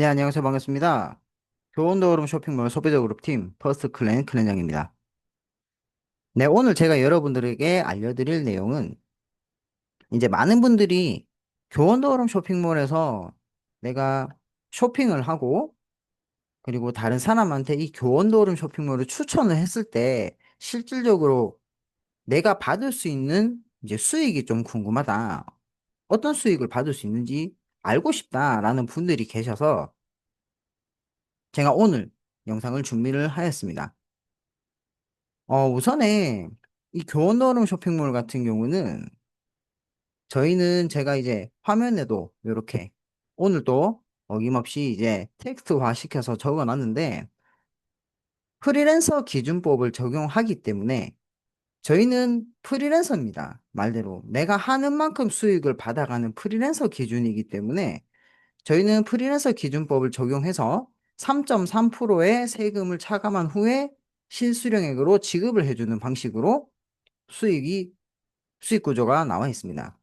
네, 안녕하세요. 반갑습니다. 교원도어름 쇼핑몰 소비자 그룹팀 퍼스트 클랜 클랜장입니다. 네, 오늘 제가 여러분들에게 알려드릴 내용은 이제 많은 분들이 교원도어름 쇼핑몰에서 내가 쇼핑을 하고 그리고 다른 사람한테 이 교원도어름 쇼핑몰을 추천을 했을 때 실질적으로 내가 받을 수 있는 이제 수익이 좀 궁금하다. 어떤 수익을 받을 수 있는지 알고 싶다라는 분들이 계셔서 제가 오늘 영상을 준비를 하였습니다. 우선에 이 교원너름 쇼핑몰 같은 경우는 저희는 제가 이제 화면에도 이렇게 오늘도 어김없이 이제 텍스트화 시켜서 적어 놨는데 프리랜서 기준법을 적용하기 때문에 저희는 프리랜서입니다. 말대로 내가 하는 만큼 수익을 받아가는 프리랜서 기준이기 때문에 저희는 프리랜서 기준법을 적용해서 3.3%의 세금을 차감한 후에 실수령액으로 지급을 해주는 방식으로 수익 구조가 나와 있습니다.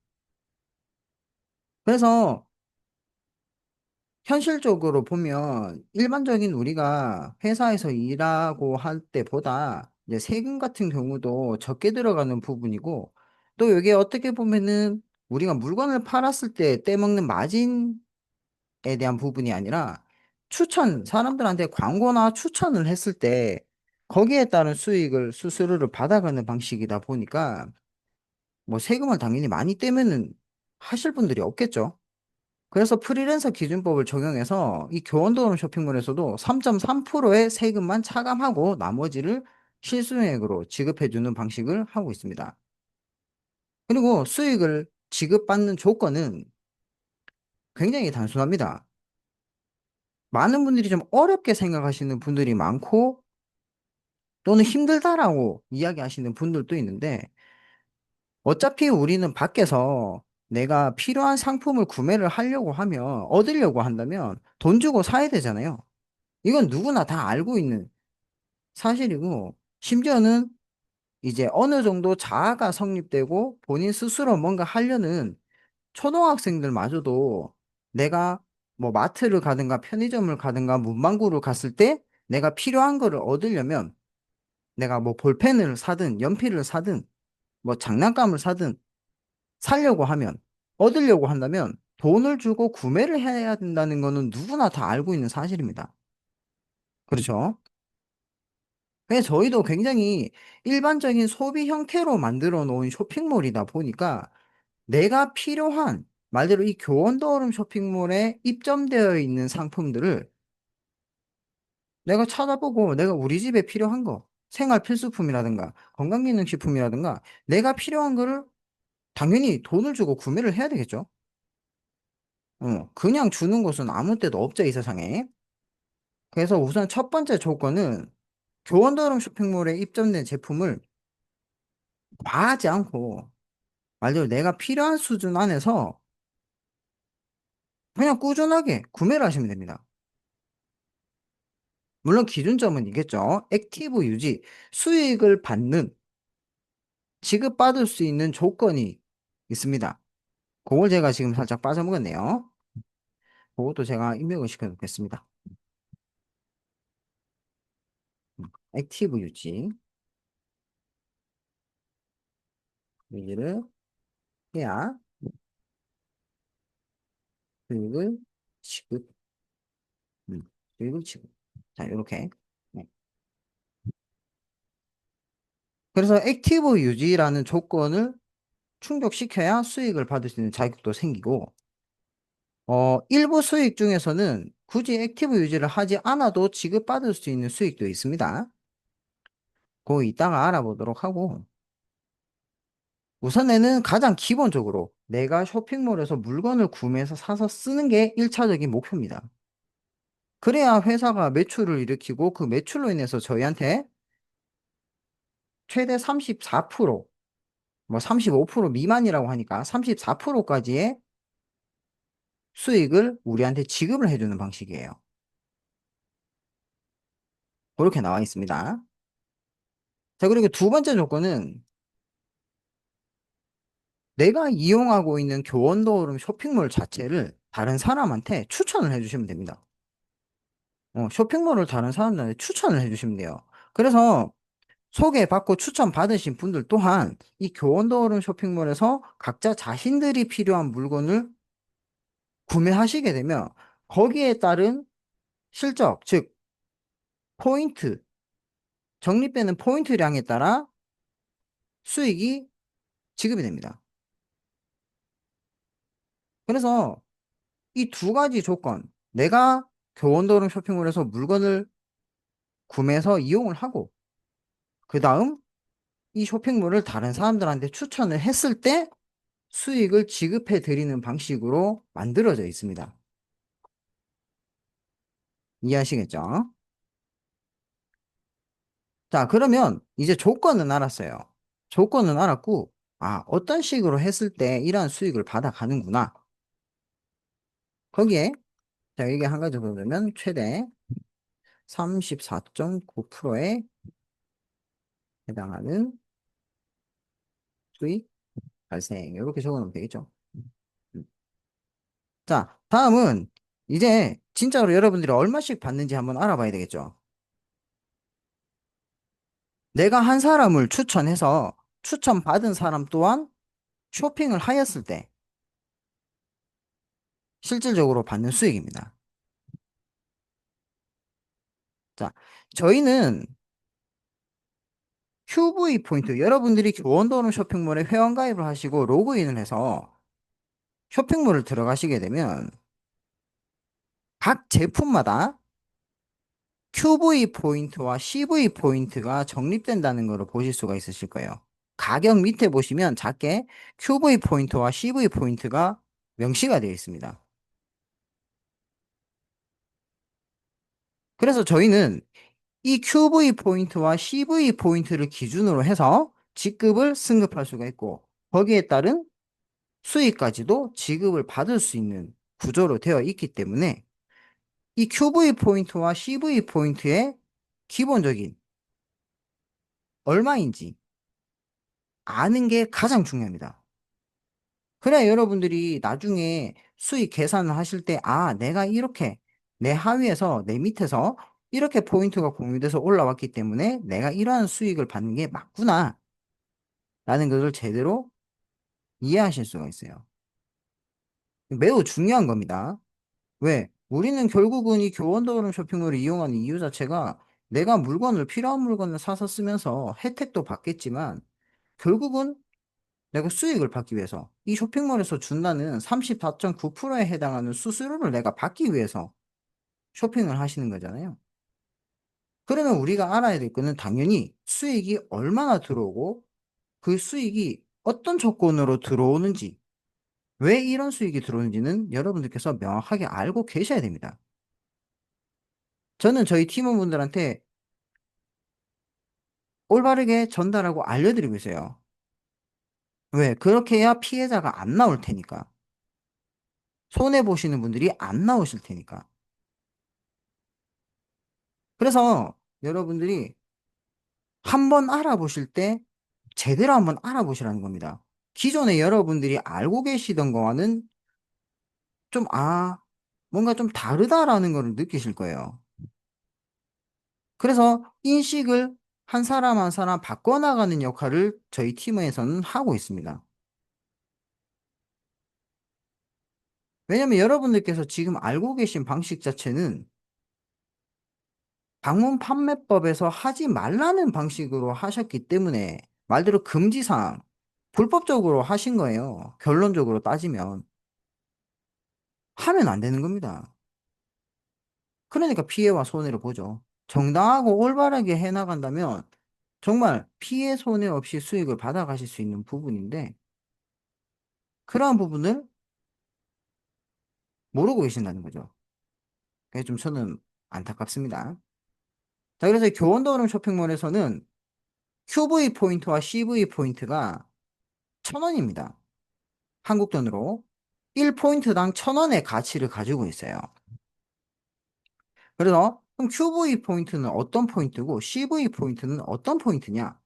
그래서 현실적으로 보면 일반적인 우리가 회사에서 일하고 할 때보다 이제 세금 같은 경우도 적게 들어가는 부분이고 또 이게 어떻게 보면은 우리가 물건을 팔았을 때 떼먹는 마진에 대한 부분이 아니라 사람들한테 광고나 추천을 했을 때 거기에 따른 수수료를 받아가는 방식이다 보니까 뭐 세금을 당연히 많이 떼면은 하실 분들이 없겠죠. 그래서 프리랜서 기준법을 적용해서 이 교원도론 쇼핑몰에서도 3.3%의 세금만 차감하고 나머지를 실수령액으로 지급해주는 방식을 하고 있습니다. 그리고 수익을 지급받는 조건은 굉장히 단순합니다. 많은 분들이 좀 어렵게 생각하시는 분들이 많고 또는 힘들다라고 이야기하시는 분들도 있는데 어차피 우리는 밖에서 내가 필요한 상품을 구매를 하려고 하면, 얻으려고 한다면 돈 주고 사야 되잖아요. 이건 누구나 다 알고 있는 사실이고, 심지어는 이제 어느 정도 자아가 성립되고 본인 스스로 뭔가 하려는 초등학생들마저도 내가 뭐 마트를 가든가 편의점을 가든가 문방구를 갔을 때 내가 필요한 거를 얻으려면 내가 뭐 볼펜을 사든 연필을 사든 뭐 장난감을 사든 살려고 하면, 얻으려고 한다면 돈을 주고 구매를 해야 된다는 거는 누구나 다 알고 있는 사실입니다. 그렇죠? 그래서 저희도 굉장히 일반적인 소비 형태로 만들어 놓은 쇼핑몰이다 보니까 내가 필요한, 말대로 이 교원더름 쇼핑몰에 입점되어 있는 상품들을 내가 찾아보고 내가 우리 집에 필요한 거, 생활 필수품이라든가 건강기능식품이라든가 내가 필요한 거를 당연히 돈을 주고 구매를 해야 되겠죠? 그냥 주는 곳은 아무 데도 없죠, 이 세상에. 그래서 우선 첫 번째 조건은 교원더럼 쇼핑몰에 입점된 제품을 과하지 않고 말대로 내가 필요한 수준 안에서 그냥 꾸준하게 구매를 하시면 됩니다. 물론 기준점은 있겠죠. 액티브 유지, 수익을 받는, 지급받을 수 있는 조건이 있습니다. 그걸 제가 지금 살짝 빠져먹었네요. 그것도 제가 입력을 시켜 놓겠습니다. 액티브 유지를 해야 수익을 지급, 수익을 지급. 자, 이렇게. 네. 그래서 액티브 유지라는 조건을 충족시켜야 수익을 받을 수 있는 자격도 생기고, 일부 수익 중에서는 굳이 액티브 유지를 하지 않아도 지급받을 수 있는 수익도 있습니다. 그거 이따가 알아보도록 하고, 우선에는 가장 기본적으로 내가 쇼핑몰에서 물건을 구매해서 사서 쓰는 게 1차적인 목표입니다. 그래야 회사가 매출을 일으키고 그 매출로 인해서 저희한테 최대 34%, 뭐 35% 미만이라고 하니까 34%까지의 수익을 우리한테 지급을 해주는 방식이에요. 그렇게 나와 있습니다. 자, 그리고 두 번째 조건은 내가 이용하고 있는 교원도어름 쇼핑몰 자체를 다른 사람한테 추천을 해주시면 됩니다. 쇼핑몰을 다른 사람들한테 추천을 해주시면 돼요. 그래서 소개받고 추천받으신 분들 또한 이 교원도어른 쇼핑몰에서 각자 자신들이 필요한 물건을 구매하시게 되면 거기에 따른 실적, 즉 포인트, 적립되는 포인트량에 따라 수익이 지급이 됩니다. 그래서 이 두 가지 조건, 내가 교원도어른 쇼핑몰에서 물건을 구매해서 이용을 하고 그 다음 이 쇼핑몰을 다른 사람들한테 추천을 했을 때 수익을 지급해 드리는 방식으로 만들어져 있습니다. 이해하시겠죠? 자, 그러면 이제 조건은 알았어요. 조건은 알았고, 어떤 식으로 했을 때 이러한 수익을 받아가는구나. 거기에, 자, 이게 한 가지 더 보면 최대 34.9%에 해당하는 수익 발생. 이렇게 적어 놓으면 되겠죠. 음. 자, 다음은 이제 진짜로 여러분들이 얼마씩 받는지 한번 알아봐야 되겠죠. 내가 한 사람을 추천해서 추천받은 사람 또한 쇼핑을 하였을 때 실질적으로 받는 수익입니다. 자, 저희는 QV 포인트, 여러분들이 교원도는 쇼핑몰에 회원가입을 하시고 로그인을 해서 쇼핑몰을 들어가시게 되면 각 제품마다 QV 포인트와 CV 포인트가 적립된다는 것을 보실 수가 있으실 거예요. 가격 밑에 보시면 작게 QV 포인트와 CV 포인트가 명시가 되어 있습니다. 그래서 저희는 이 QV 포인트와 CV 포인트를 기준으로 해서 직급을 승급할 수가 있고 거기에 따른 수익까지도 지급을 받을 수 있는 구조로 되어 있기 때문에 이 QV 포인트와 CV 포인트의 기본적인 얼마인지 아는 게 가장 중요합니다. 그래야 여러분들이 나중에 수익 계산을 하실 때, 내가 이렇게 내 하위에서, 내 밑에서 이렇게 포인트가 공유돼서 올라왔기 때문에 내가 이러한 수익을 받는 게 맞구나. 라는 것을 제대로 이해하실 수가 있어요. 매우 중요한 겁니다. 왜? 우리는 결국은 이 교원도어른 쇼핑몰을 이용하는 이유 자체가 내가 필요한 물건을 사서 쓰면서 혜택도 받겠지만 결국은 내가 수익을 받기 위해서 이 쇼핑몰에서 준다는 34.9%에 해당하는 수수료를 내가 받기 위해서 쇼핑을 하시는 거잖아요. 그러면 우리가 알아야 될 거는 당연히 수익이 얼마나 들어오고 그 수익이 어떤 조건으로 들어오는지 왜 이런 수익이 들어오는지는 여러분들께서 명확하게 알고 계셔야 됩니다. 저는 저희 팀원분들한테 올바르게 전달하고 알려드리고 있어요. 왜? 그렇게 해야 피해자가 안 나올 테니까. 손해보시는 분들이 안 나오실 테니까. 그래서 여러분들이 한번 알아보실 때 제대로 한번 알아보시라는 겁니다. 기존에 여러분들이 알고 계시던 거와는 좀, 뭔가 좀 다르다라는 걸 느끼실 거예요. 그래서 인식을 한 사람 한 사람 바꿔나가는 역할을 저희 팀에서는 하고 있습니다. 왜냐면 여러분들께서 지금 알고 계신 방식 자체는 방문 판매법에서 하지 말라는 방식으로 하셨기 때문에 말대로 금지사항, 불법적으로 하신 거예요. 결론적으로 따지면. 하면 안 되는 겁니다. 그러니까 피해와 손해를 보죠. 정당하고 올바르게 해나간다면 정말 피해 손해 없이 수익을 받아가실 수 있는 부분인데 그러한 부분을 모르고 계신다는 거죠. 그게 좀 저는 안타깝습니다. 자, 그래서 교원도어름 쇼핑몰에서는 QV 포인트와 CV 포인트가 1,000원입니다. 한국 돈으로 1포인트당 1,000원의 가치를 가지고 있어요. 그래서 그럼 QV 포인트는 어떤 포인트고 CV 포인트는 어떤 포인트냐?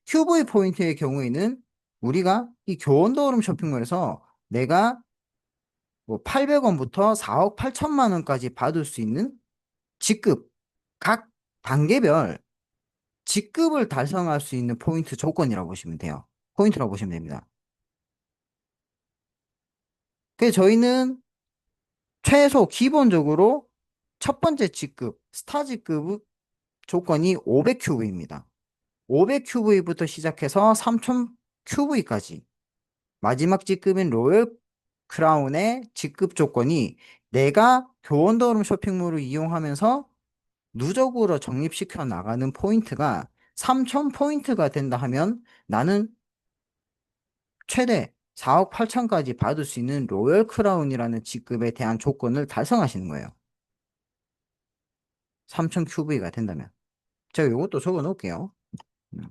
QV 포인트의 경우에는 우리가 이 교원도어름 쇼핑몰에서 내가 뭐 800원부터 4억 8천만 원까지 받을 수 있는 직급, 각 단계별 직급을 달성할 수 있는 포인트 조건이라고 보시면 돼요. 포인트라고 보시면 됩니다. 그래서 저희는 최소 기본적으로 첫 번째 직급, 스타 직급 조건이 500QV입니다. 500QV부터 시작해서 3000QV까지. 마지막 직급인 로열 크라운의 직급 조건이 내가 교원더룸 쇼핑몰을 이용하면서 누적으로 적립시켜 나가는 포인트가 3000포인트가 된다 하면 나는 최대 4억 8천까지 받을 수 있는 로열 크라운이라는 직급에 대한 조건을 달성하시는 거예요. 3000QV가 된다면. 제가 이것도 적어 놓을게요. 음.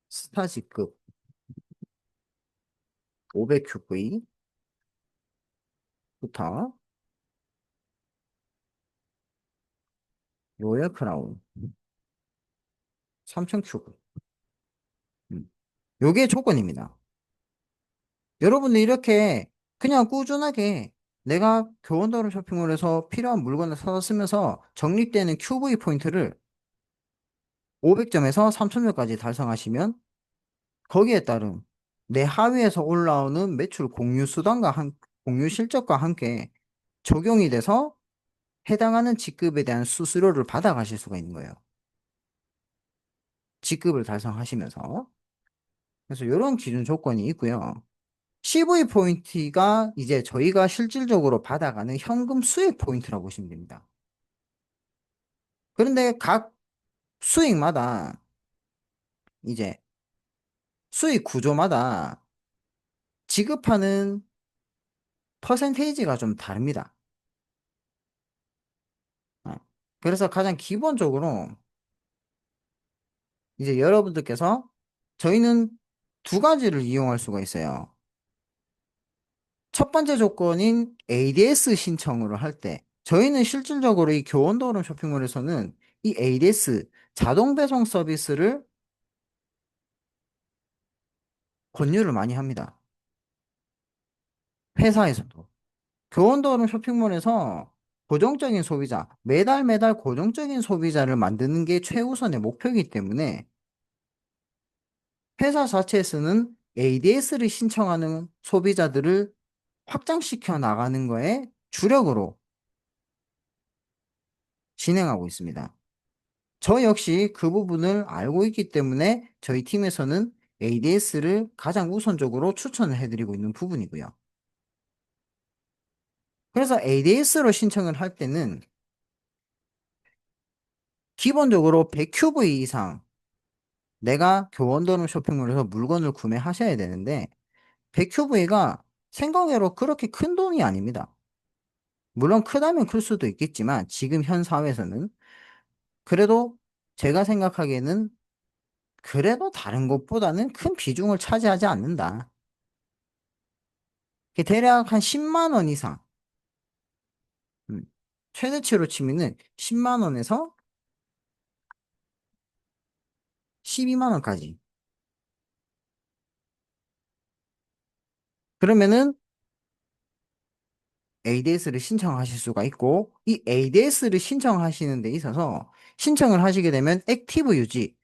스타 직급 500QV부터 로열 크라운 3000QV. 요게 조건입니다. 여러분들 이렇게 그냥 꾸준하게 내가 교원더름 쇼핑몰에서 필요한 물건을 사서 쓰면서 적립되는 QV 포인트를 500점에서 3000점까지 달성하시면 거기에 따른 내 하위에서 올라오는 매출 공유 수단과 공유 실적과 함께 적용이 돼서 해당하는 직급에 대한 수수료를 받아가실 수가 있는 거예요. 직급을 달성하시면서. 그래서 이런 기준 조건이 있고요. CV 포인트가 이제 저희가 실질적으로 받아가는 현금 수익 포인트라고 보시면 됩니다. 그런데 각 수익마다 이제 수익 구조마다 지급하는 퍼센테이지가 좀 다릅니다. 어. 그래서 가장 기본적으로 이제 여러분들께서 저희는 두 가지를 이용할 수가 있어요. 첫 번째 조건인 ADS 신청을 할 때, 저희는 실질적으로 이 교원도름 쇼핑몰에서는 이 ADS 자동 배송 서비스를 권유를 많이 합니다. 회사에서도. 교원도름 쇼핑몰에서 고정적인 소비자, 매달 매달 고정적인 소비자를 만드는 게 최우선의 목표이기 때문에 회사 자체에서는 ADS를 신청하는 소비자들을 확장시켜 나가는 거에 주력으로 진행하고 있습니다. 저 역시 그 부분을 알고 있기 때문에 저희 팀에서는 ADS를 가장 우선적으로 추천을 해드리고 있는 부분이고요. 그래서 ADS로 신청을 할 때는 기본적으로 100QV 이상 내가 교원도름 쇼핑몰에서 물건을 구매하셔야 되는데 100QV가 생각외로 그렇게 큰 돈이 아닙니다. 물론 크다면 클 수도 있겠지만 지금 현 사회에서는 그래도 제가 생각하기에는 그래도 다른 것보다는 큰 비중을 차지하지 않는다. 대략 한 10만 원 이상, 음, 최대치로 치면은 10만 원에서 12만 원까지. 그러면은 ADS를 신청하실 수가 있고, 이 ADS를 신청하시는 데 있어서 신청을 하시게 되면 액티브 유지,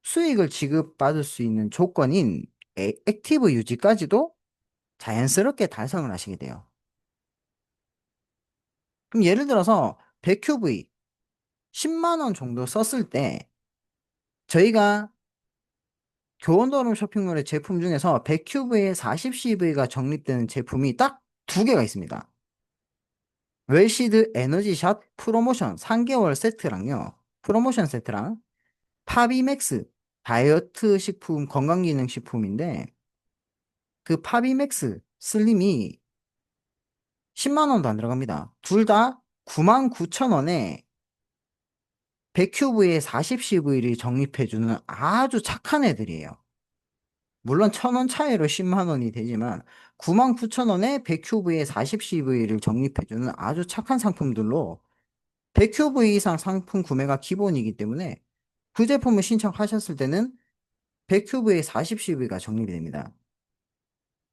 수익을 지급받을 수 있는 조건인 액티브 유지까지도 자연스럽게 달성을 하시게 돼요. 그럼 예를 들어서 100QV 10만 원 정도 썼을 때 저희가 교원도름 쇼핑몰의 제품 중에서 100큐브에 40CV가 적립되는 제품이 딱 두 개가 있습니다. 웰시드 에너지샷 프로모션 3개월 세트랑요. 프로모션 세트랑 파비맥스 다이어트 식품 건강기능식품인데 그 파비맥스 슬림이 10만 원도 안 들어갑니다. 둘 다 99,000원에 100큐브에 40CV를 적립해주는 아주 착한 애들이에요. 물론 1,000원 차이로 10만 원이 되지만 99,000원에 100QV에 40CV를 적립해주는 아주 착한 상품들로 100QV 이상 상품 구매가 기본이기 때문에 그 제품을 신청하셨을 때는 100QV에 40CV가 적립이 됩니다.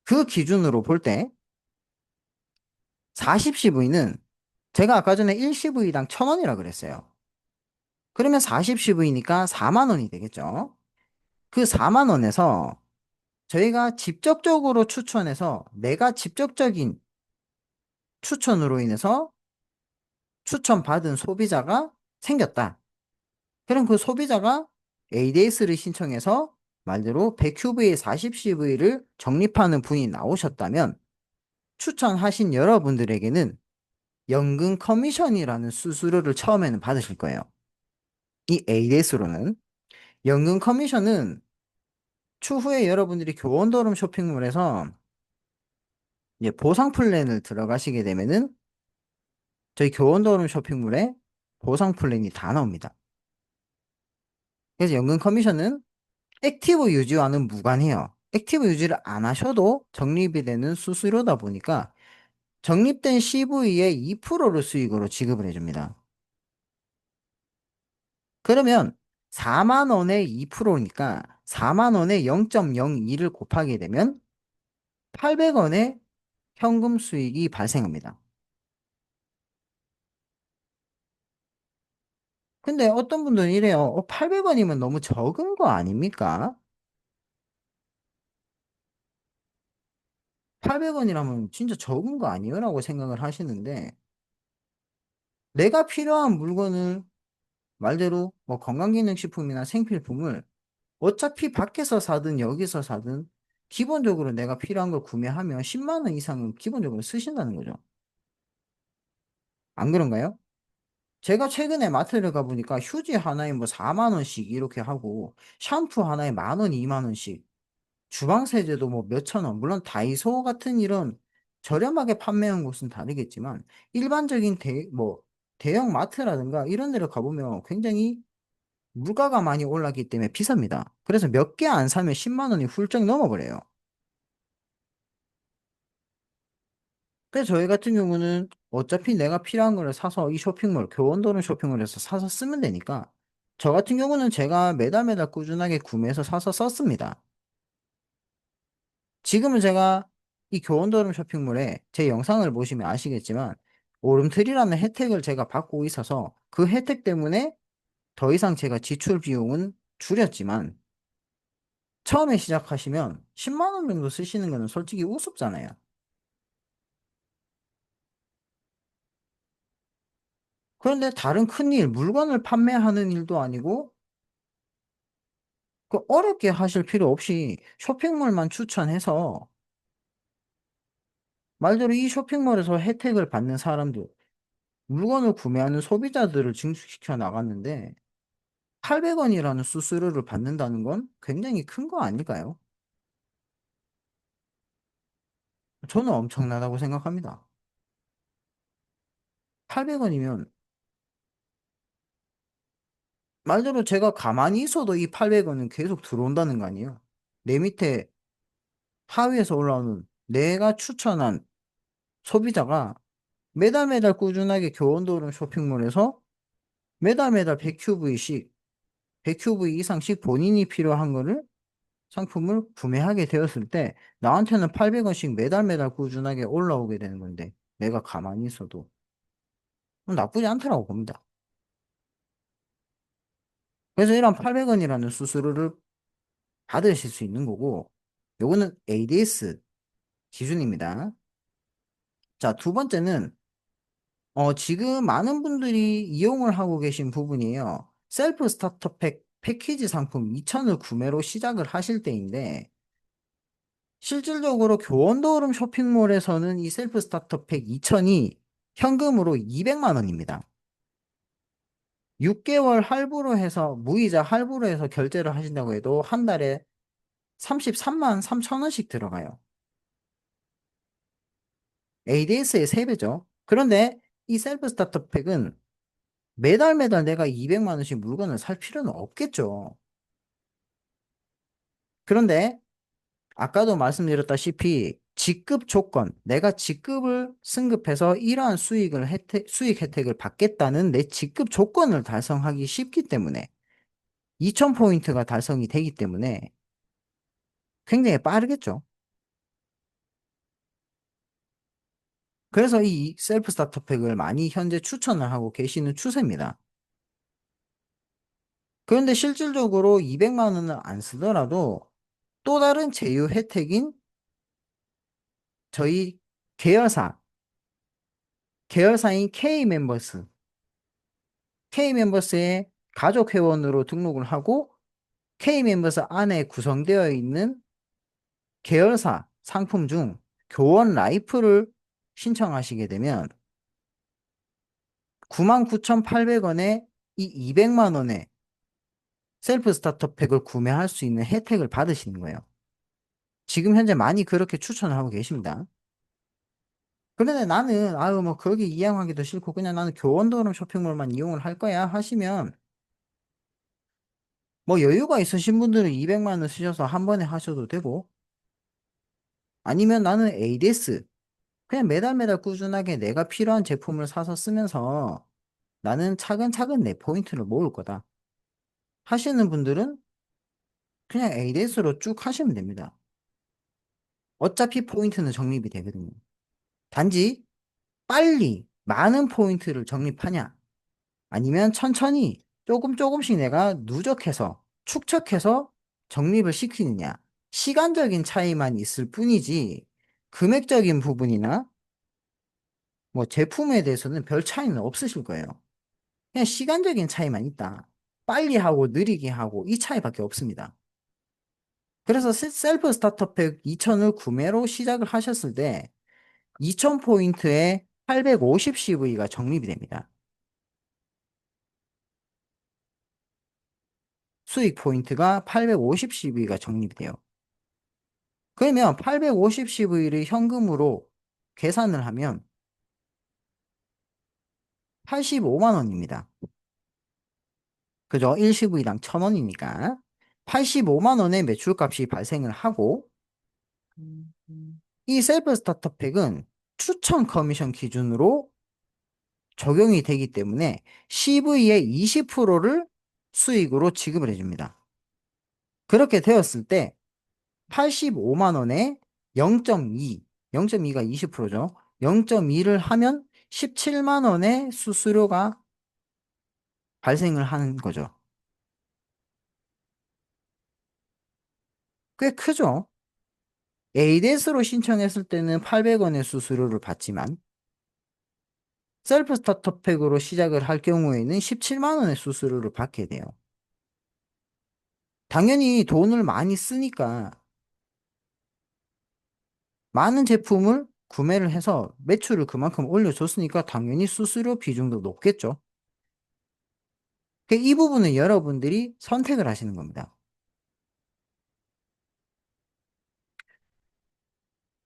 그 기준으로 볼 때 40CV는 제가 아까 전에 1CV당 1,000원이라 그랬어요. 그러면 40CV니까 4만 원이 되겠죠. 그 4만 원에서 저희가 직접적으로 추천해서 내가 직접적인 추천으로 인해서 추천받은 소비자가 생겼다. 그럼 그 소비자가 ADS를 신청해서 말대로 100QV에 40CV를 적립하는 분이 나오셨다면 추천하신 여러분들에게는 연금 커미션이라는 수수료를 처음에는 받으실 거예요. 이 ADS로는. 연금 커미션은 추후에 여러분들이 교원도름 쇼핑몰에서 이제 보상 플랜을 들어가시게 되면은 저희 교원도름 쇼핑몰에 보상 플랜이 다 나옵니다. 그래서 연금 커미션은 액티브 유지와는 무관해요. 액티브 유지를 안 하셔도 적립이 되는 수수료다 보니까 적립된 CV의 2%를 수익으로 지급을 해줍니다. 그러면 4만 원의 2%니까 4만 원의 0.02를 곱하게 되면 800원의 현금 수익이 발생합니다. 근데 어떤 분들은 이래요. 800원이면 너무 적은 거 아닙니까? 800원이라면 진짜 적은 거 아니에요? 라고 생각을 하시는데 내가 필요한 물건을 말대로 뭐 건강기능식품이나 생필품을 어차피 밖에서 사든 여기서 사든 기본적으로 내가 필요한 걸 구매하면 10만 원 이상은 기본적으로 쓰신다는 거죠. 안 그런가요? 제가 최근에 마트를 가보니까 휴지 하나에 뭐 4만 원씩 이렇게 하고 샴푸 하나에 만 원, 2만 원씩 주방세제도 뭐 몇천 원. 물론 다이소 같은 이런 저렴하게 판매한 곳은 다르겠지만 일반적인 대형 마트라든가 이런 데를 가보면 굉장히 물가가 많이 올랐기 때문에 비쌉니다. 그래서 몇 개 안 사면 10만 원이 훌쩍 넘어버려요. 그래서 저희 같은 경우는 어차피 내가 필요한 거를 사서 이 쇼핑몰, 교원도는 쇼핑몰에서 사서 쓰면 되니까 저 같은 경우는 제가 매달 매달 꾸준하게 구매해서 사서 썼습니다. 지금은 제가 이 교원도름 쇼핑몰에 제 영상을 보시면 아시겠지만 오름틀이라는 혜택을 제가 받고 있어서 그 혜택 때문에 더 이상 제가 지출 비용은 줄였지만 처음에 시작하시면 10만 원 정도 쓰시는 거는 솔직히 우습잖아요. 그런데 다른 큰일, 물건을 판매하는 일도 아니고 그 어렵게 하실 필요 없이 쇼핑몰만 추천해서 말대로 이 쇼핑몰에서 혜택을 받는 사람들, 물건을 구매하는 소비자들을 증식시켜 나갔는데 800원이라는 수수료를 받는다는 건 굉장히 큰 거 아닐까요? 저는 엄청나다고 생각합니다. 800원이면 말대로 제가 가만히 있어도 이 800원은 계속 들어온다는 거 아니에요? 내 밑에 하위에서 올라오는 내가 추천한 소비자가 매달 매달 꾸준하게 교원도름 쇼핑몰에서 매달 매달 100QV씩, 100QV 이상씩 본인이 필요한 거를 상품을 구매하게 되었을 때 나한테는 800원씩 매달 매달 꾸준하게 올라오게 되는 건데 내가 가만히 있어도 나쁘지 않다라고 봅니다. 그래서 이런 800원이라는 수수료를 받으실 수 있는 거고 요거는 ADS 기준입니다. 자, 두 번째는 지금 많은 분들이 이용을 하고 계신 부분이에요. 셀프 스타터 팩 패키지 상품 2,000을 구매로 시작을 하실 때인데 실질적으로 교원도름 쇼핑몰에서는 이 셀프 스타터 팩 2,000이 현금으로 200만 원입니다. 6개월 할부로 해서 무이자 할부로 해서 결제를 하신다고 해도 한 달에 33만 3천 원씩 들어가요. ADS의 3배죠. 그런데 이 셀프 스타터 팩은 매달 매달 내가 200만 원씩 물건을 살 필요는 없겠죠. 그런데 아까도 말씀드렸다시피 직급 조건, 내가 직급을 승급해서 이러한 수익 혜택을 받겠다는 내 직급 조건을 달성하기 쉽기 때문에 2000포인트가 달성이 되기 때문에 굉장히 빠르겠죠. 그래서 이 셀프 스타터팩을 많이 현재 추천을 하고 계시는 추세입니다. 그런데 실질적으로 200만 원을 안 쓰더라도 또 다른 제휴 혜택인 저희 계열사, 계열사인 K멤버스의 가족 회원으로 등록을 하고 K멤버스 안에 구성되어 있는 계열사 상품 중 교원 라이프를 신청하시게 되면 99,800원에 이 200만 원의 셀프 스타터팩을 구매할 수 있는 혜택을 받으시는 거예요. 지금 현재 많이 그렇게 추천을 하고 계십니다. 그런데 나는 아유 뭐 거기 이용하기도 싫고 그냥 나는 교원도럼 쇼핑몰만 이용을 할 거야 하시면 뭐 여유가 있으신 분들은 200만 원 쓰셔서 한 번에 하셔도 되고 아니면 나는 ADS 그냥 매달 매달 꾸준하게 내가 필요한 제품을 사서 쓰면서 나는 차근차근 내 포인트를 모을 거다 하시는 분들은 그냥 ADS로 쭉 하시면 됩니다. 어차피 포인트는 적립이 되거든요. 단지 빨리 많은 포인트를 적립하냐 아니면 천천히 조금 조금씩 내가 누적해서 축적해서 적립을 시키느냐 시간적인 차이만 있을 뿐이지 금액적인 부분이나 뭐 제품에 대해서는 별 차이는 없으실 거예요. 그냥 시간적인 차이만 있다. 빨리 하고 느리게 하고 이 차이밖에 없습니다. 그래서 셀프 스타터팩 2000을 구매로 시작을 하셨을 때 2000포인트에 850CV가 적립이 됩니다. 수익 포인트가 850CV가 적립이 돼요. 그러면 850CV를 현금으로 계산을 하면 85만 원입니다. 그죠? 1CV당 1000원이니까 85만 원의 매출값이 발생을 하고 이 셀프 스타터팩은 추천 커미션 기준으로 적용이 되기 때문에 CV의 20%를 수익으로 지급을 해줍니다. 그렇게 되었을 때 85만 원에 0.2, 0.2가 20%죠. 0.2를 하면 17만 원의 수수료가 발생을 하는 거죠. 꽤 크죠? ADS로 신청했을 때는 800원의 수수료를 받지만 셀프 스타터팩으로 시작을 할 경우에는 17만 원의 수수료를 받게 돼요. 당연히 돈을 많이 쓰니까 많은 제품을 구매를 해서 매출을 그만큼 올려줬으니까 당연히 수수료 비중도 높겠죠. 이 부분은 여러분들이 선택을 하시는 겁니다.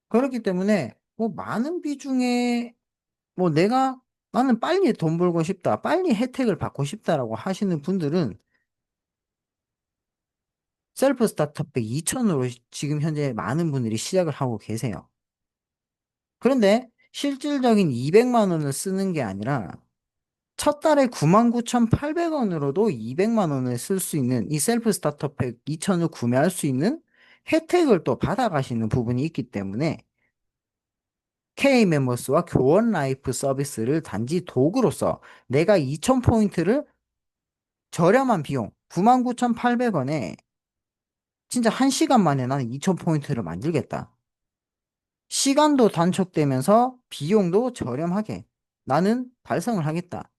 그렇기 때문에 뭐 많은 비중의 뭐 나는 빨리 돈 벌고 싶다, 빨리 혜택을 받고 싶다라고 하시는 분들은 셀프 스타터백 2,000으로 지금 현재 많은 분들이 시작을 하고 계세요. 그런데 실질적인 200만 원을 쓰는 게 아니라 첫 달에 99,800원으로도 200만 원을 쓸 수 있는 이 셀프 스타터팩 2,000을 구매할 수 있는 혜택을 또 받아가시는 부분이 있기 때문에 K멤버스와 교원 라이프 서비스를 단지 도구로서 내가 2,000포인트를 저렴한 비용 99,800원에 진짜 1시간 만에 나는 2,000포인트를 만들겠다. 시간도 단축되면서 비용도 저렴하게 나는 달성을 하겠다.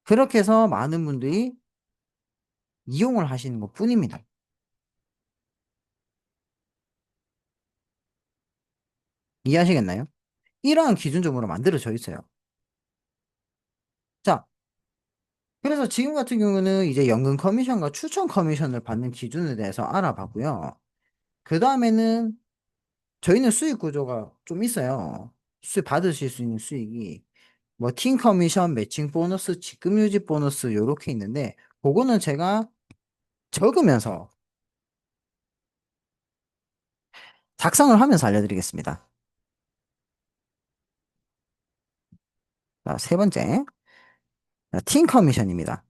그렇게 해서 많은 분들이 이용을 하시는 것 뿐입니다. 이해하시겠나요? 이러한 기준점으로 만들어져 있어요. 자, 그래서 지금 같은 경우는 이제 연금 커미션과 추천 커미션을 받는 기준에 대해서 알아봤고요. 그 다음에는 저희는 수익 구조가 좀 있어요. 수익 받으실 수 있는 수익이 뭐 팀 커미션, 매칭 보너스, 직금 유지 보너스 요렇게 있는데 그거는 제가 적으면서 작성을 하면서 알려드리겠습니다. 자, 세 번째, 자, 팀 커미션입니다.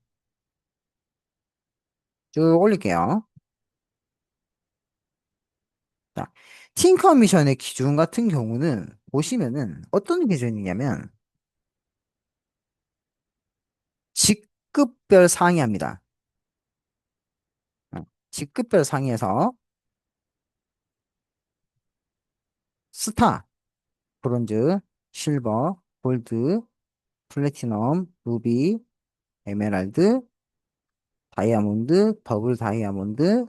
쭉 올릴게요. 자, 팀 커미션의 기준 같은 경우는 보시면은 어떤 기준이냐면 직급별 상이합니다. 직급별 상에서 스타, 브론즈, 실버, 골드, 플래티넘, 루비, 에메랄드, 다이아몬드, 더블 다이아몬드,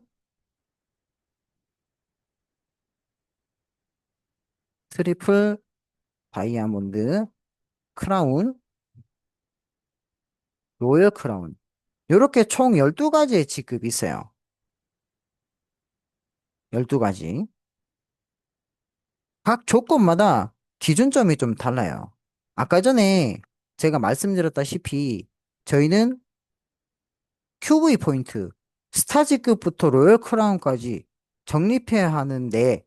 트리플 다이아몬드, 크라운, 로열 크라운. 이렇게 총 12가지의 직급이 있어요. 12가지. 각 조건마다 기준점이 좀 달라요. 아까 전에 제가 말씀드렸다시피 저희는 QV 포인트, 스타즈급부터 로열 크라운까지 적립해야 하는데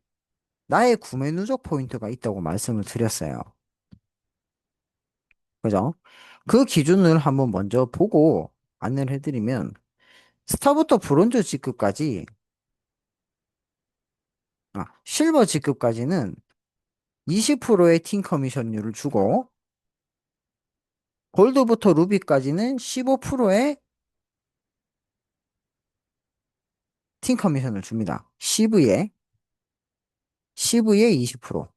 나의 구매 누적 포인트가 있다고 말씀을 드렸어요. 그죠? 그 기준을 한번 먼저 보고 안내를 해드리면 스타부터 브론즈 직급까지, 실버 직급까지는 20%의 팀 커미션율을 주고 골드부터 루비까지는 15%의 팀 커미션을 줍니다. CV 의 20%.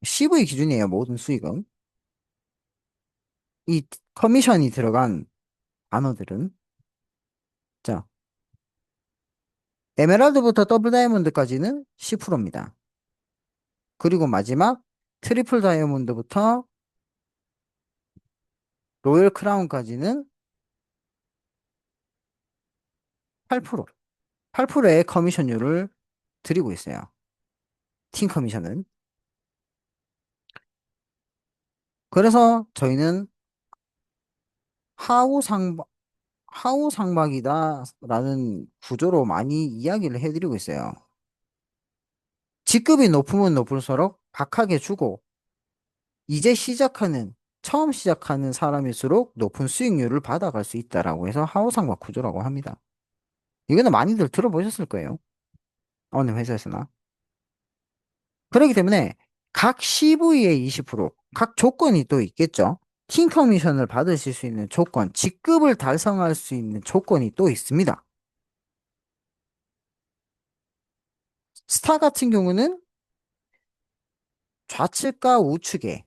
CV 기준이에요, 모든 수익은. 이 커미션이 들어간 단어들은. 자, 에메랄드부터 더블 다이아몬드까지는 10%입니다. 그리고 마지막 트리플 다이아몬드부터 로열 크라운까지는 8%. 8%의 커미션율을 드리고 있어요. 팀 커미션은. 그래서 저희는 하우 상박, 하우 상박이다라는 구조로 많이 이야기를 해드리고 있어요. 직급이 높으면 높을수록 박하게 주고, 이제 처음 시작하는 사람일수록 높은 수익률을 받아갈 수 있다라고 해서 하우 상박 구조라고 합니다. 이거는 많이들 들어보셨을 거예요. 어느 회사에서나. 그렇기 때문에 각 CV의 20%, 각 조건이 또 있겠죠. 팀 커미션을 받으실 수 있는 조건, 직급을 달성할 수 있는 조건이 또 있습니다. 스타 같은 경우는 좌측과 우측에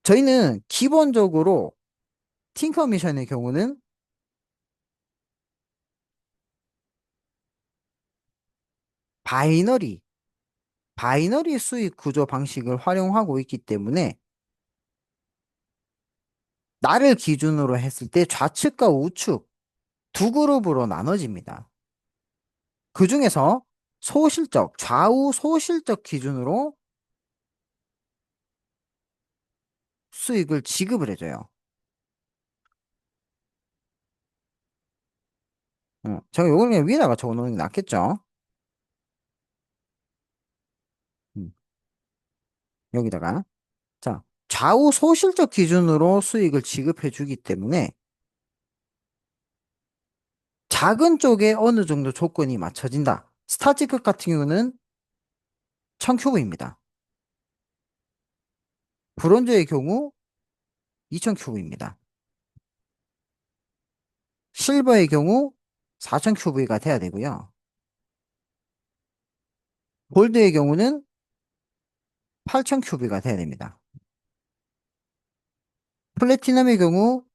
저희는 기본적으로 팀 커미션의 경우는 바이너리, 바이너리 수익 구조 방식을 활용하고 있기 때문에 나를 기준으로 했을 때 좌측과 우측 두 그룹으로 나눠집니다. 그 중에서 좌우 소실적 기준으로 수익을 지급을 해줘요. 제가 요걸 그냥 위에다가 적어놓는 게 낫겠죠? 음, 여기다가. 자, 좌우 소실적 기준으로 수익을 지급해 주기 때문에 작은 쪽에 어느 정도 조건이 맞춰진다. 스타직급 같은 경우는 1000큐브입니다. 브론즈의 경우 2000큐브입니다. 실버의 경우 4000큐브가 돼야 되고요. 골드의 경우는 8000큐브가 돼야 됩니다. 플래티넘의 경우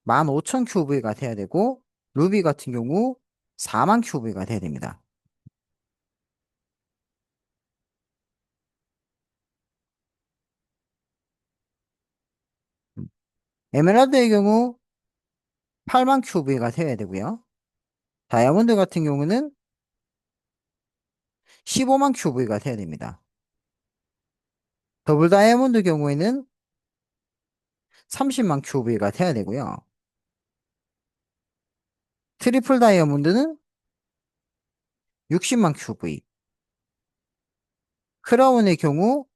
15,000큐브가 돼야 되고, 루비 같은 경우 4만 큐브가 돼야 됩니다. 음. 에메랄드의 경우 8만 큐브가 돼야 되고요. 다이아몬드 같은 경우는 15만 큐브가 돼야 됩니다. 더블 다이아몬드 경우에는 30만 큐브가 돼야 되고요. 트리플 다이아몬드는 60만 큐브, 크라운의 경우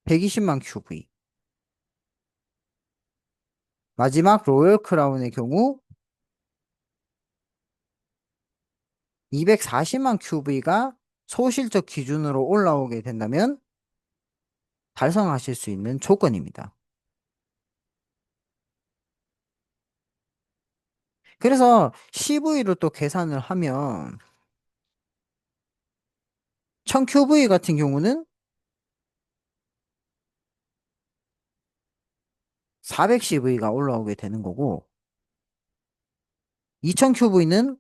120만 큐브, 마지막 로열 크라운의 경우 240만 큐브가 소실적 기준으로 올라오게 된다면 달성하실 수 있는 조건입니다. 그래서 CV로 또 계산을 하면 1000QV 같은 경우는 400CV가 올라오게 되는 거고 2000QV는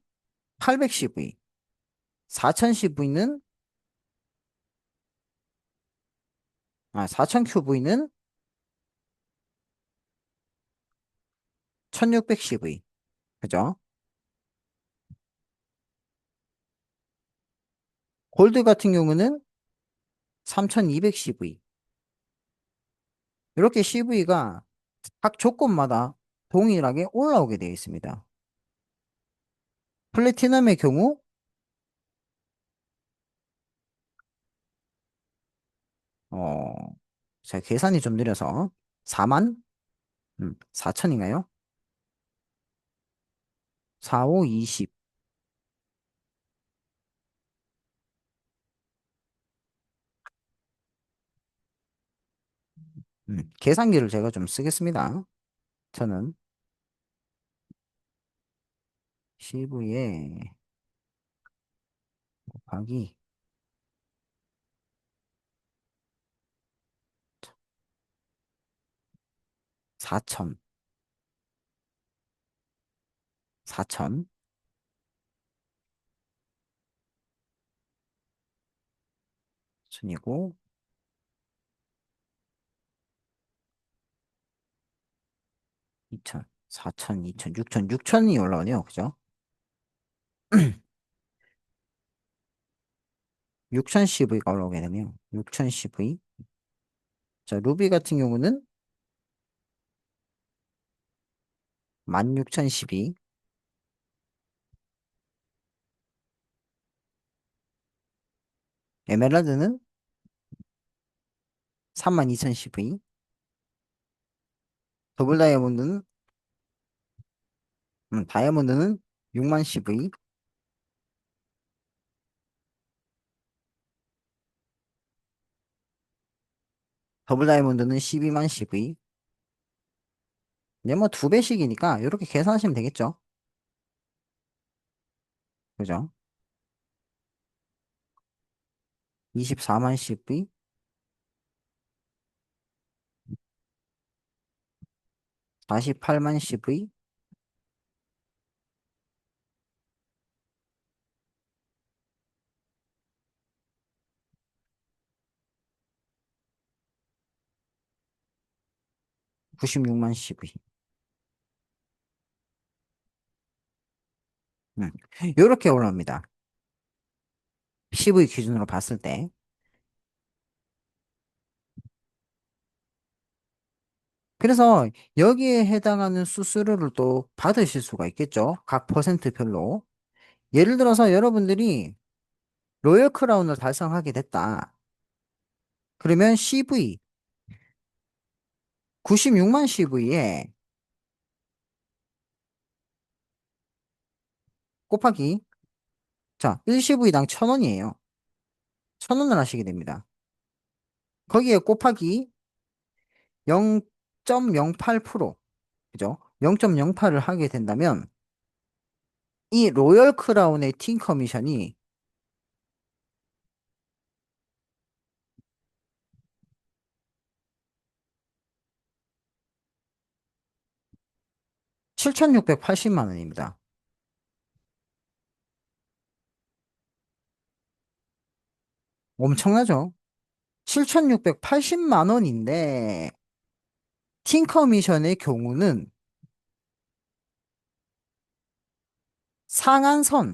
800CV, 4000CV는 4000QV는 1600CV. 그죠? 골드 같은 경우는 3200CV. 이렇게 CV가 각 조건마다 동일하게 올라오게 되어 있습니다. 플래티넘의 경우 어, 제가 계산이 좀 느려서 4만 4천인가요? 4, 5, 20. 계산기를 제가 좀 쓰겠습니다. 저는 CV에 곱하기 4천, 4천, 천이고 2천, 4천, 2천, 6천, 6천이 올라오네요. 그죠? 6000 CV가 올라오게 되네요. 6000 CV. 자, 루비 같은 경우는 16,000 CV. 에메랄드는 32,000 CV. 더블 다이아몬드는 6만 CV. 더블 다이아몬드는 12만 CV. 네, 뭐 두 배씩이니까 이렇게 계산하시면 되겠죠. 그죠? 24만 CV, 48만 CV, 96만 CV. 이렇게 올라옵니다. CV 기준으로 봤을 때. 그래서 여기에 해당하는 수수료를 또 받으실 수가 있겠죠. 각 퍼센트별로. 예를 들어서 여러분들이 로열 크라운을 달성하게 됐다. 그러면 CV 96만 CV에 곱하기 자 1CV당 1000원이에요. 1000원을 하시게 됩니다. 거기에 곱하기 0.08% 그죠? 0.08을 하게 된다면 이 로열 크라운의 팀 커미션이 7,680만 원입니다. 엄청나죠? 7,680만 원인데 팀 커미션의 경우는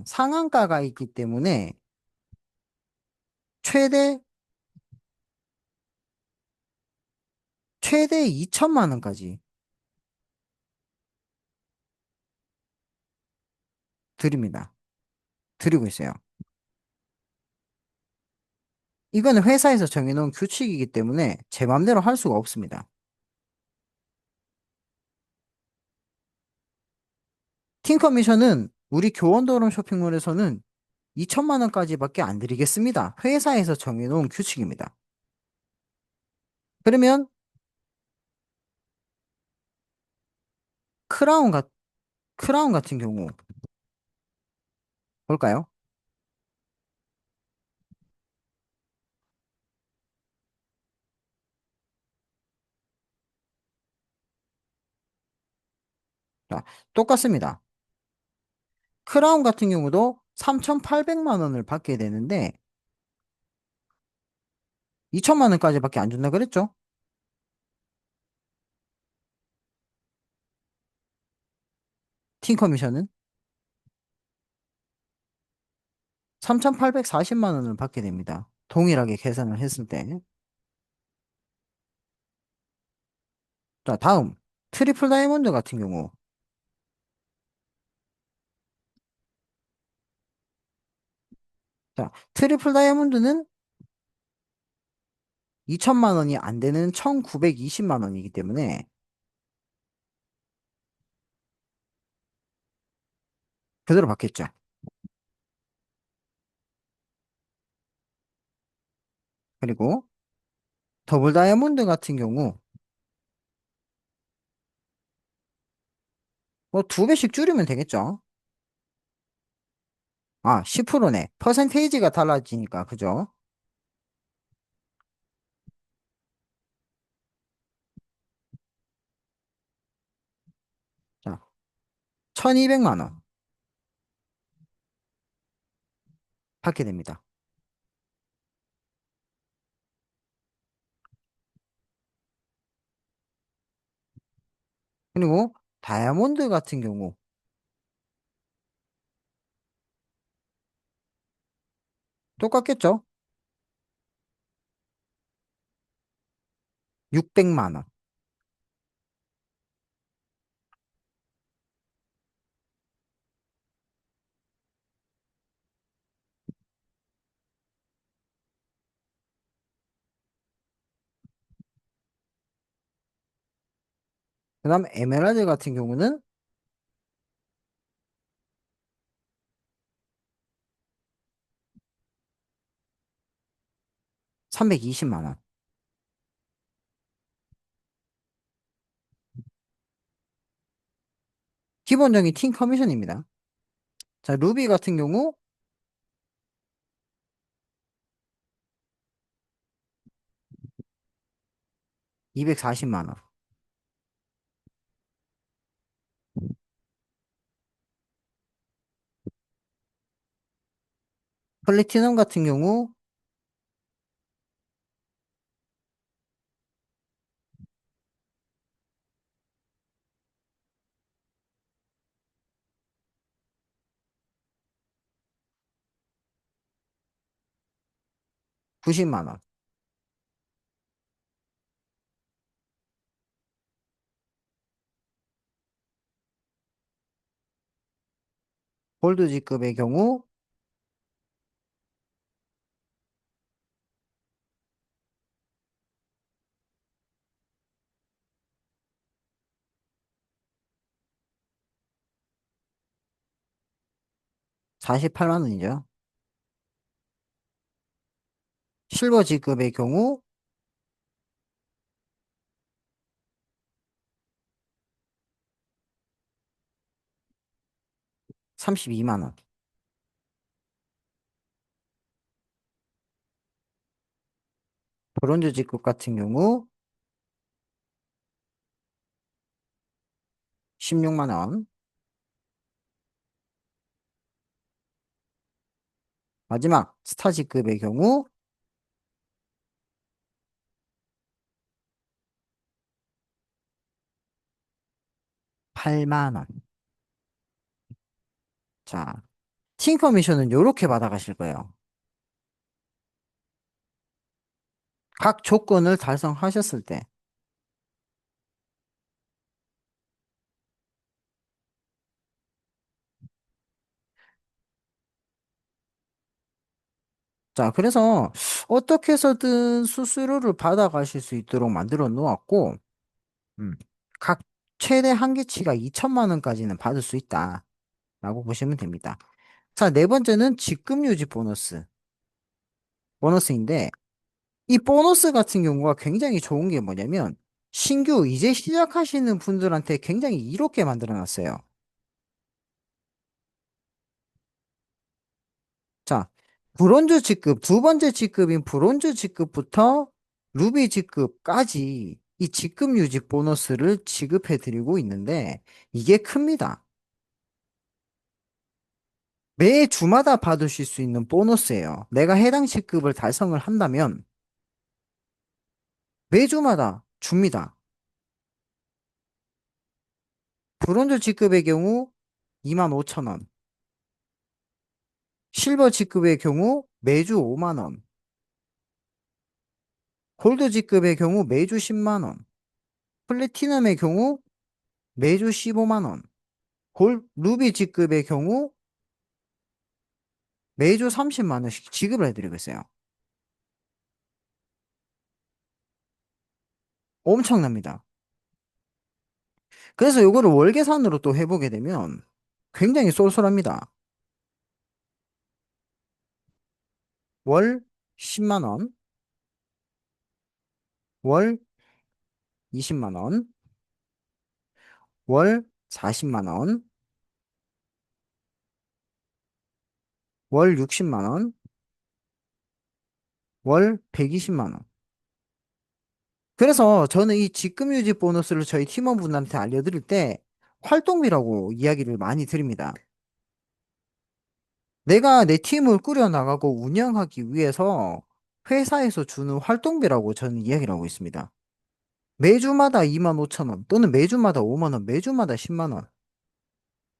상한가가 있기 때문에 최대, 최대 2천만 원까지 드립니다. 드리고 있어요. 이거는 회사에서 정해놓은 규칙이기 때문에 제 맘대로 할 수가 없습니다. 팀 커미션은 우리 교원도론 쇼핑몰에서는 2천만 원까지밖에 안 드리겠습니다. 회사에서 정해놓은 규칙입니다. 그러면 크라운 같, 크라운 같은 경우 볼까요? 자, 똑같습니다. 크라운 같은 경우도 3,800만 원을 받게 되는데 2천만 원까지밖에 안 준다 그랬죠? 팀 커미션은 3,840만 원을 받게 됩니다. 동일하게 계산을 했을 때. 자, 다음. 트리플 다이아몬드 같은 경우. 자, 트리플 다이아몬드는 2천만 원이 안 되는 1,920만 원이기 때문에 그대로 받겠죠. 그리고 더블 다이아몬드 같은 경우 뭐 두 배씩 줄이면 되겠죠. 아, 10%네. 퍼센테이지가 달라지니까, 그죠? 자, 1,200만 원 받게 됩니다. 그리고 다이아몬드 같은 경우 똑같겠죠? 600만 원. 그다음 에메랄드 같은 경우는 320만 원. 기본적인 팀 커미션입니다. 자, 루비 같은 경우 240만 원. 플래티넘 같은 경우 90만 원. 골드지급의 경우 48만 원이죠. 실버지급의 경우 32만 원. 브론즈지급 같은 경우 16만 원. 마지막 스타지급의 경우 8만 원. 자, 팀 커미션은 이렇게 받아가실 거예요. 각 조건을 달성하셨을 때. 자, 그래서 어떻게 해서든 수수료를 받아가실 수 있도록 만들어 놓았고, 음, 각 최대 한계치가 2천만 원까지는 받을 수 있다라고 보시면 됩니다. 자, 네 번째는 직급 유지 보너스. 보너스인데, 이 보너스 같은 경우가 굉장히 좋은 게 뭐냐면, 신규 이제 시작하시는 분들한테 굉장히 이롭게 만들어 놨어요. 자, 브론즈 직급, 두 번째 직급인 브론즈 직급부터 루비 직급까지 이 직급 유지 보너스를 지급해 드리고 있는데, 이게 큽니다. 매 주마다 받으실 수 있는 보너스예요. 내가 해당 직급을 달성을 한다면 매주마다 줍니다. 브론즈 직급의 경우 25,000원, 실버 직급의 경우 매주 5만 원, 골드 직급의 경우 매주 10만 원, 플래티넘의 경우 매주 15만 원, 루비 직급의 경우 매주 30만 원씩 지급을 해드리고 있어요. 엄청납니다. 그래서 이거를 월 계산으로 또 해보게 되면 굉장히 쏠쏠합니다. 월 10만 원, 월 20만 원, 월 40만 원, 월 60만 원, 월 120만 원. 그래서 저는 이 직급유지 보너스를 저희 팀원분한테 알려드릴 때 활동비라고 이야기를 많이 드립니다. 내가 내 팀을 꾸려나가고 운영하기 위해서 회사에서 주는 활동비라고 저는 이야기를 하고 있습니다. 매주마다 2만 5천 원 또는 매주마다 5만 원, 매주마다 10만 원,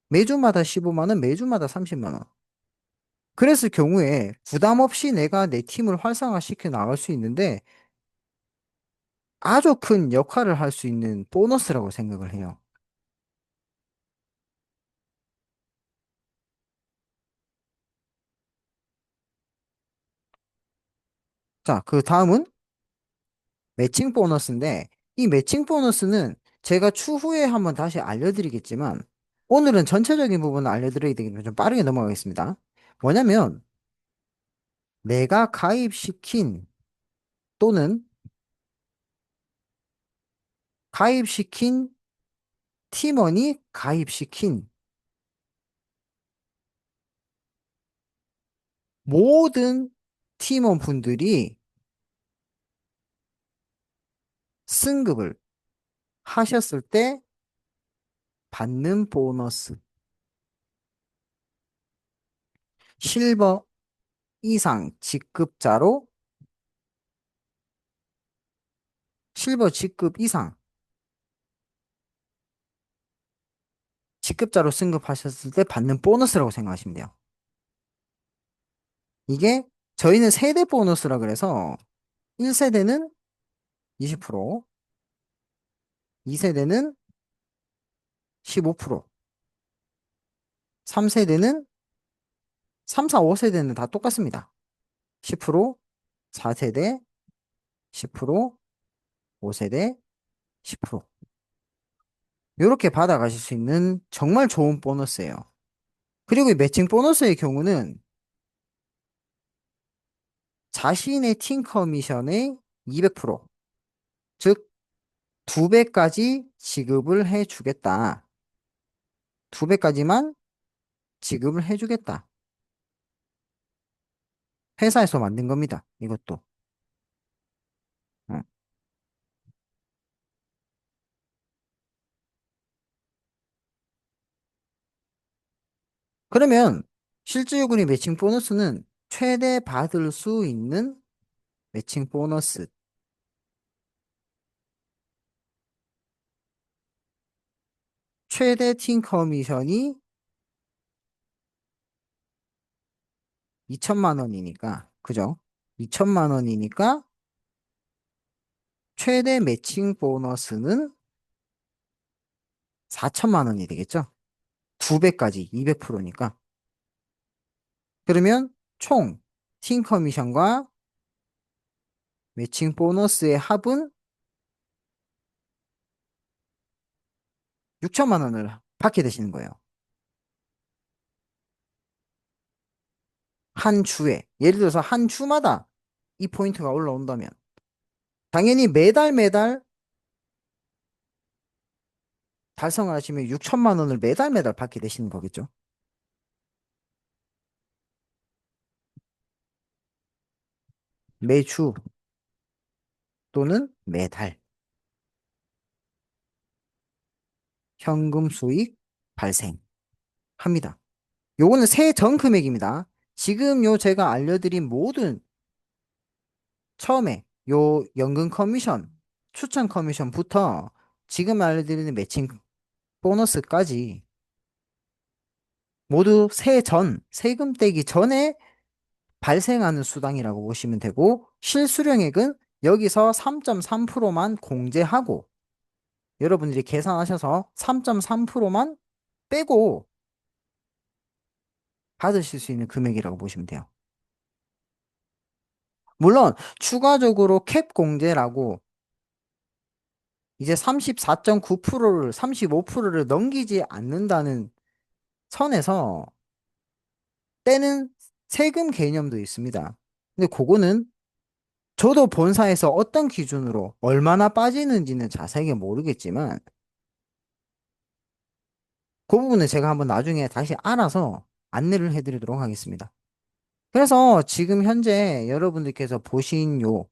매주마다 15만 원, 매주마다 30만 원. 그랬을 경우에 부담 없이 내가 내 팀을 활성화시켜 나갈 수 있는데 아주 큰 역할을 할 수 있는 보너스라고 생각을 해요. 자, 그 다음은 매칭 보너스인데 이 매칭 보너스는 제가 추후에 한번 다시 알려드리겠지만 오늘은 전체적인 부분을 알려드려야 되기 때문에 좀 빠르게 넘어가겠습니다. 뭐냐면 내가 가입시킨 또는 가입시킨 팀원이 가입시킨 모든 팀원분들이 승급을 하셨을 때 받는 보너스 실버 이상 직급자로 실버 직급 이상 직급자로 승급하셨을 때 받는 보너스라고 생각하시면 돼요. 이게 저희는 세대 보너스라 그래서 1세대는 20%, 2세대는 15%, 3세대는 3, 4, 5세대는 다 똑같습니다. 10%, 4세대 10%, 5세대 10%. 이렇게 받아가실 수 있는 정말 좋은 보너스예요. 그리고 이 매칭 보너스의 경우는 자신의 팀 커미션의 200%, 즉, 2배까지 지급을 해주겠다. 2배까지만 지급을 해주겠다. 회사에서 만든 겁니다. 이것도. 어. 그러면 실제 요금이 매칭 보너스는 최대 받을 수 있는 매칭 보너스. 최대 팀 커미션이 2천만 원이니까, 그죠? 2천만 원이니까 최대 매칭 보너스는 4천만 원이 되겠죠? 2배까지 200%니까. 그러면 총 팀 커미션과 매칭 보너스의 합은 6천만 원을 받게 되시는 거예요. 한 주에, 예를 들어서 한 주마다 이 포인트가 올라온다면, 당연히 매달 매달 달성을 하시면 6천만 원을 매달 매달 받게 되시는 거겠죠. 매주 또는 매달 현금 수익 발생합니다. 요거는 세전 금액입니다. 지금 요 제가 알려드린 모든 처음에 요 연금 커미션, 추천 커미션부터 지금 알려드리는 매칭 보너스까지 모두 세금 떼기 전에 발생하는 수당이라고 보시면 되고, 실수령액은 여기서 3.3%만 공제하고, 여러분들이 계산하셔서 3.3%만 빼고 받으실 수 있는 금액이라고 보시면 돼요. 물론, 추가적으로 캡 공제라고 이제 34.9%를, 35%를 넘기지 않는다는 선에서 떼는 세금 개념도 있습니다. 근데 그거는 저도 본사에서 어떤 기준으로 얼마나 빠지는지는 자세하게 모르겠지만 그 부분은 제가 한번 나중에 다시 알아서 안내를 해드리도록 하겠습니다. 그래서 지금 현재 여러분들께서 보신 요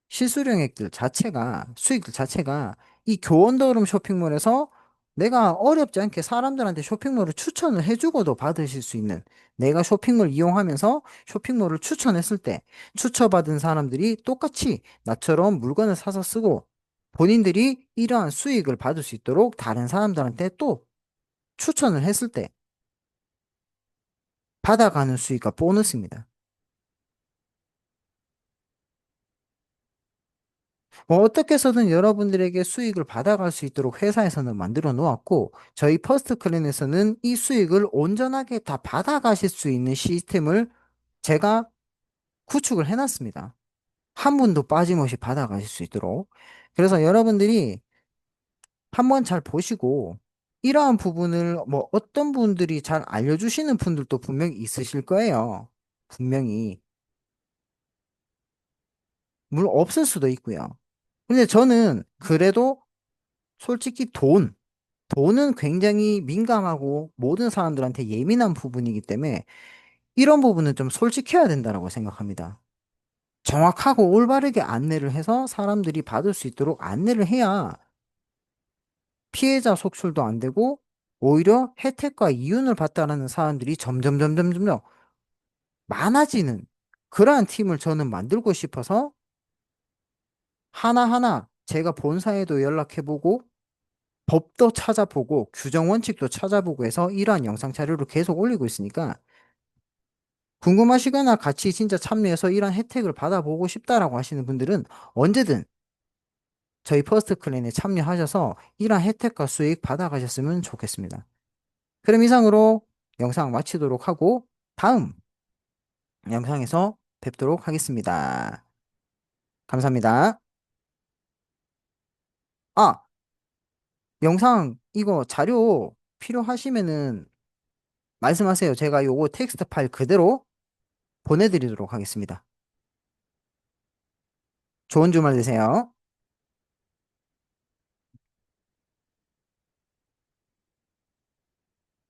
실수령액들 자체가, 수익들 자체가 이 교원더름 쇼핑몰에서 내가 어렵지 않게 사람들한테 쇼핑몰을 추천을 해주고도 받으실 수 있는, 내가 쇼핑몰 이용하면서 쇼핑몰을 추천했을 때 추천받은 사람들이 똑같이 나처럼 물건을 사서 쓰고 본인들이 이러한 수익을 받을 수 있도록 다른 사람들한테 또 추천을 했을 때 받아가는 수익과 보너스입니다. 뭐 어떻게 해서든 여러분들에게 수익을 받아갈 수 있도록 회사에서는 만들어 놓았고, 저희 퍼스트 클랜에서는 이 수익을 온전하게 다 받아가실 수 있는 시스템을 제가 구축을 해놨습니다. 한 분도 빠짐없이 받아가실 수 있도록. 그래서 여러분들이 한번 잘 보시고, 이러한 부분을 뭐 어떤 분들이 잘 알려주시는 분들도 분명히 있으실 거예요. 분명히. 물론 없을 수도 있고요. 근데 저는 그래도 솔직히 돈은 굉장히 민감하고 모든 사람들한테 예민한 부분이기 때문에 이런 부분은 좀 솔직해야 된다고 생각합니다. 정확하고 올바르게 안내를 해서 사람들이 받을 수 있도록 안내를 해야 피해자 속출도 안 되고 오히려 혜택과 이윤을 받다라는 사람들이 점점 많아지는 그러한 팀을 저는 만들고 싶어서 하나하나 제가 본사에도 연락해보고 법도 찾아보고 규정 원칙도 찾아보고 해서 이러한 영상 자료를 계속 올리고 있으니까 궁금하시거나 같이 진짜 참여해서 이런 혜택을 받아보고 싶다라고 하시는 분들은 언제든 저희 퍼스트 클랜에 참여하셔서 이러한 혜택과 수익 받아가셨으면 좋겠습니다. 그럼 이상으로 영상 마치도록 하고 다음 영상에서 뵙도록 하겠습니다. 감사합니다. 아, 영상 이거 자료 필요하시면은 말씀하세요. 제가 요거 텍스트 파일 그대로 보내드리도록 하겠습니다. 좋은 주말 되세요.